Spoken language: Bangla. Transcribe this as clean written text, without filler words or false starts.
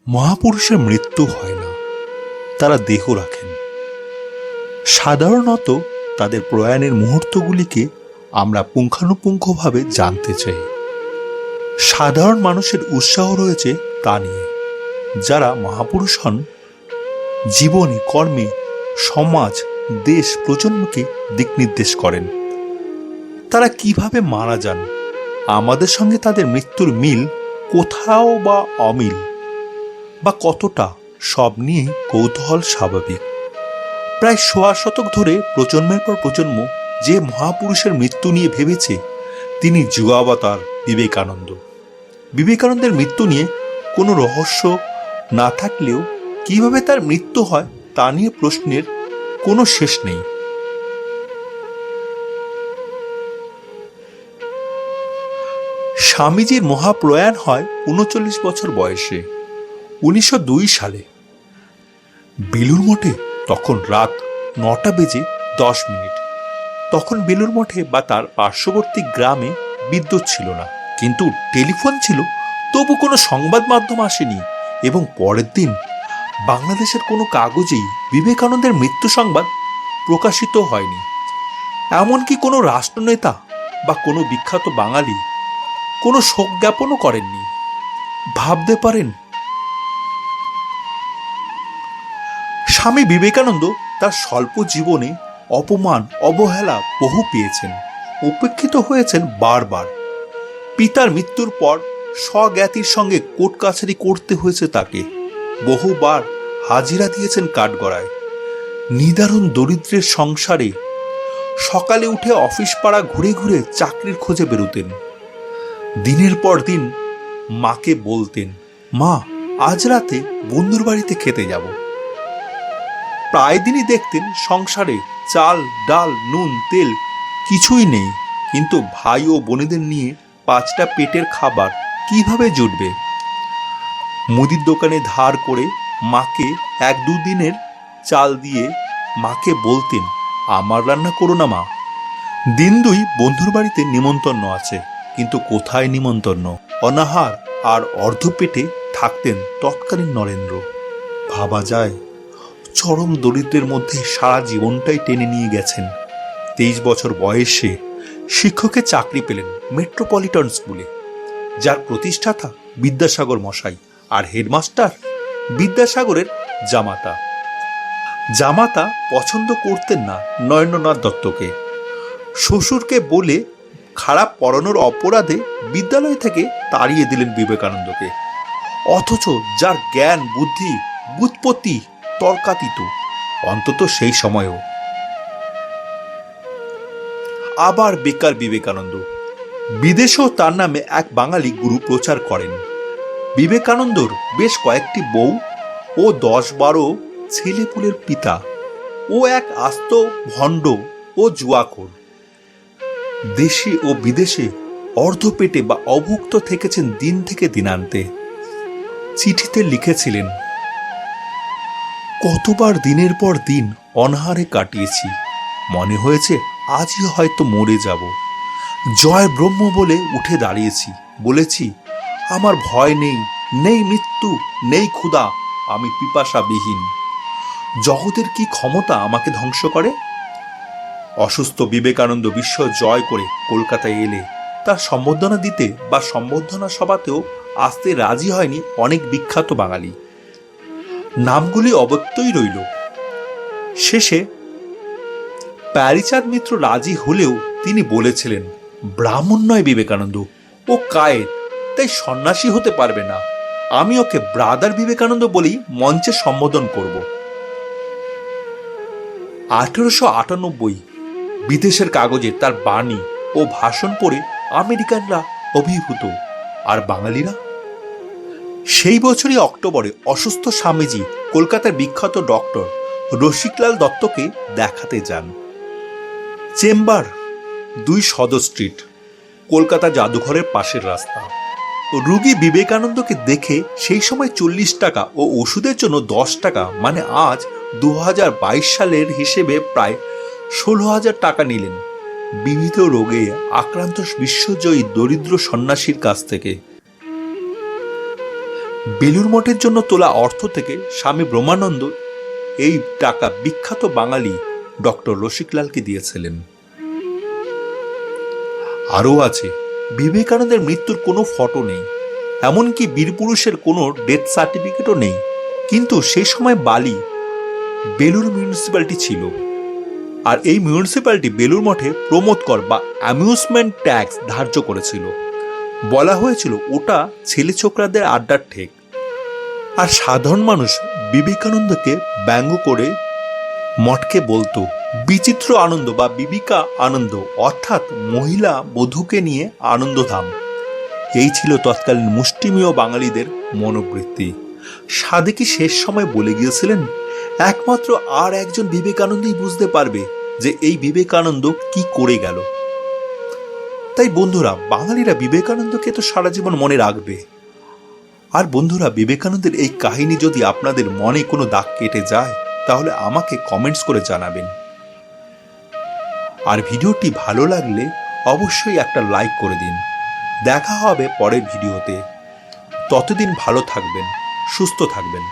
মহাপুরুষের মৃত্যু হয় না, তারা দেহ রাখেন। সাধারণত তাদের প্রয়াণের মুহূর্তগুলিকে আমরা পুঙ্খানুপুঙ্খভাবে জানতে চাই। সাধারণ মানুষের উৎসাহ রয়েছে তা নিয়ে। যারা মহাপুরুষ হন, জীবনে, কর্মে, সমাজ, দেশ, প্রজন্মকে দিক নির্দেশ করেন। তারা কিভাবে মারা যান, আমাদের সঙ্গে তাদের মৃত্যুর মিল কোথাও বা অমিল বা কতটা, সব নিয়ে কৌতূহল স্বাভাবিক। প্রায় ১০০ শতক ধরে প্রজন্মের পর প্রজন্ম যে মহাপুরুষের মৃত্যু নিয়ে ভেবেছে, তিনি যুগাবতার বিবেকানন্দ। বিবেকানন্দের মৃত্যু নিয়ে কোনো রহস্য না থাকলেও কিভাবে তার মৃত্যু হয় তা নিয়ে প্রশ্নের কোনো শেষ নেই। স্বামীজির মহাপ্রয়াণ হয় ৩৯ বছর বয়সে ১৯০২ সালে। বেলুর মঠে তখন রাত ৯টা বেজে ১০ মিনিট। তখন বেলুর মঠে বা তার পার্শ্ববর্তী গ্রামে বিদ্যুৎ ছিল না, কিন্তু টেলিফোন ছিল। তবু কোনো সংবাদ মাধ্যম আসেনি এবং পরের দিন বাংলাদেশের কোনো কাগজেই বিবেকানন্দের মৃত্যু সংবাদ প্রকাশিত হয়নি। এমনকি কোনো রাষ্ট্রনেতা বা কোনো বিখ্যাত বাঙালি কোনো শোক জ্ঞাপনও করেননি। ভাবতে পারেন, স্বামী বিবেকানন্দ তার স্বল্প জীবনে অপমান, অবহেলা বহু পেয়েছেন, উপেক্ষিত হয়েছেন বারবার। পিতার মৃত্যুর পর স্বজ্ঞাতির সঙ্গে কোর্ট কাছারি করতে হয়েছে তাকে। বহুবার হাজিরা দিয়েছেন কাঠগড়ায়। নিদারুণ দরিদ্রের সংসারে সকালে উঠে অফিস পাড়া ঘুরে ঘুরে চাকরির খোঁজে বেরোতেন। দিনের পর দিন মাকে বলতেন, মা, আজ রাতে বন্ধুর বাড়িতে খেতে যাব। প্রায় দিনই দেখতেন সংসারে চাল, ডাল, নুন, তেল কিছুই নেই, কিন্তু ভাই ও বোনেদের নিয়ে 5টা পেটের খাবার কিভাবে জুটবে। মুদির দোকানে ধার করে মাকে 1-2 দিনের চাল দিয়ে মাকে বলতেন, আমার রান্না করো না মা। দিন 2 বন্ধুর বাড়িতে নিমন্ত্রণ আছে, কিন্তু কোথায় নিমন্ত্রণ। অনাহার আর অর্ধ পেটে থাকতেন তৎকালীন নরেন্দ্র। ভাবা যায়, চরম দরিদ্রের মধ্যে সারা জীবনটাই টেনে নিয়ে গেছেন। 23 বছর বয়সে শিক্ষকের চাকরি পেলেন মেট্রোপলিটন স্কুলে, যার প্রতিষ্ঠাতা বিদ্যাসাগর মশাই, আর হেডমাস্টার বিদ্যাসাগরের জামাতা। জামাতা পছন্দ করতেন না নরেন্দ্রনাথ দত্তকে। শ্বশুরকে বলে খারাপ পড়ানোর অপরাধে বিদ্যালয় থেকে তাড়িয়ে দিলেন বিবেকানন্দকে। অথচ যার জ্ঞান, বুদ্ধি, বুৎপত্তি তর্কাতীত, অন্তত সেই সময়েও। আবার বেকার বিবেকানন্দ। বিদেশেও তার নামে এক বাঙালি গুরু প্রচার করেন। বিবেকানন্দর বেশ কয়েকটি বউ ও 10-12 ছেলেপুলের পিতা। ও এক আস্ত ভণ্ড ও জুয়াখোর। দেশে ও বিদেশে অর্ধপেটে বা অভুক্ত থেকেছেন দিন থেকে দিনান্তে। চিঠিতে লিখেছিলেন, কতবার দিনের পর দিন অনাহারে কাটিয়েছি, মনে হয়েছে আজই হয়তো মরে যাব। জয় ব্রহ্ম বলে উঠে দাঁড়িয়েছি, বলেছি, আমার ভয় নেই, নেই মৃত্যু, নেই ক্ষুধা, আমি পিপাসাবিহীন। জগতের কি ক্ষমতা আমাকে ধ্বংস করে। অসুস্থ বিবেকানন্দ বিশ্ব জয় করে কলকাতায় এলে তার সম্বর্ধনা দিতে বা সম্বর্ধনা সভাতেও আসতে রাজি হয়নি অনেক বিখ্যাত বাঙালি। নামগুলি অব্যক্তই রইল। শেষে প্যারীচাঁদ মিত্র রাজি হলেও তিনি বলেছিলেন, ব্রাহ্মণ নয় বিবেকানন্দ, ও কায়েত, তাই সন্ন্যাসী হতে পারবে না। আমি ওকে ব্রাদার বিবেকানন্দ বলেই মঞ্চে সম্বোধন করব। 1898 বিদেশের কাগজে তার বাণী ও ভাষণ পড়ে আমেরিকানরা অভিভূত, আর বাঙালিরা? সেই বছরই অক্টোবরে অসুস্থ স্বামীজি কলকাতার বিখ্যাত ডক্টর রসিকলাল দত্তকে দেখাতে যান। চেম্বার 2 সদর স্ট্রিট, কলকাতা জাদুঘরের পাশের রাস্তা। রোগী বিবেকানন্দকে দেখে সেই সময় 40 টাকা ও ওষুধের জন্য 10 টাকা, মানে আজ 2022 সালের হিসেবে প্রায় 16,000 টাকা নিলেন বিবিধ রোগে আক্রান্ত বিশ্বজয়ী দরিদ্র সন্ন্যাসীর কাছ থেকে। বেলুর মঠের জন্য তোলা অর্থ থেকে স্বামী ব্রহ্মানন্দ এই টাকা বিখ্যাত বাঙালি ডক্টর রসিকলালকে দিয়েছিলেন। আরও আছে, বিবেকানন্দের মৃত্যুর কোনো ফটো নেই, এমনকি বীরপুরুষের কোনো ডেথ সার্টিফিকেটও নেই। কিন্তু সেই সময় বালি বেলুর মিউনিসিপ্যালিটি ছিল, আর এই মিউনিসিপ্যালিটি বেলুর মঠে প্রমোদ কর বা অ্যামিউজমেন্ট ট্যাক্স ধার্য করেছিল। বলা হয়েছিল ওটা ছেলে ছোকরাদের আড্ডার ঠেক। আর সাধারণ মানুষ বিবেকানন্দকে ব্যঙ্গ করে মঠকে বলতো বিচিত্র আনন্দ বা বিবিকা আনন্দ, অর্থাৎ মহিলা বধূকে নিয়ে আনন্দধাম। এই ছিল তৎকালীন মুষ্টিমেয় বাঙালিদের মনোবৃত্তি। সাদেকি শেষ সময় বলে গিয়েছিলেন, একমাত্র আর একজন বিবেকানন্দই বুঝতে পারবে যে এই বিবেকানন্দ কি করে গেল। তাই বন্ধুরা, বাঙালিরা বিবেকানন্দকে তো সারা জীবন মনে রাখবে। আর বন্ধুরা, বিবেকানন্দের এই কাহিনী যদি আপনাদের মনে কোনো দাগ কেটে যায়, তাহলে আমাকে কমেন্টস করে জানাবেন। আর ভিডিওটি ভালো লাগলে অবশ্যই একটা লাইক করে দিন। দেখা হবে পরের ভিডিওতে। ততদিন ভালো থাকবেন, সুস্থ থাকবেন।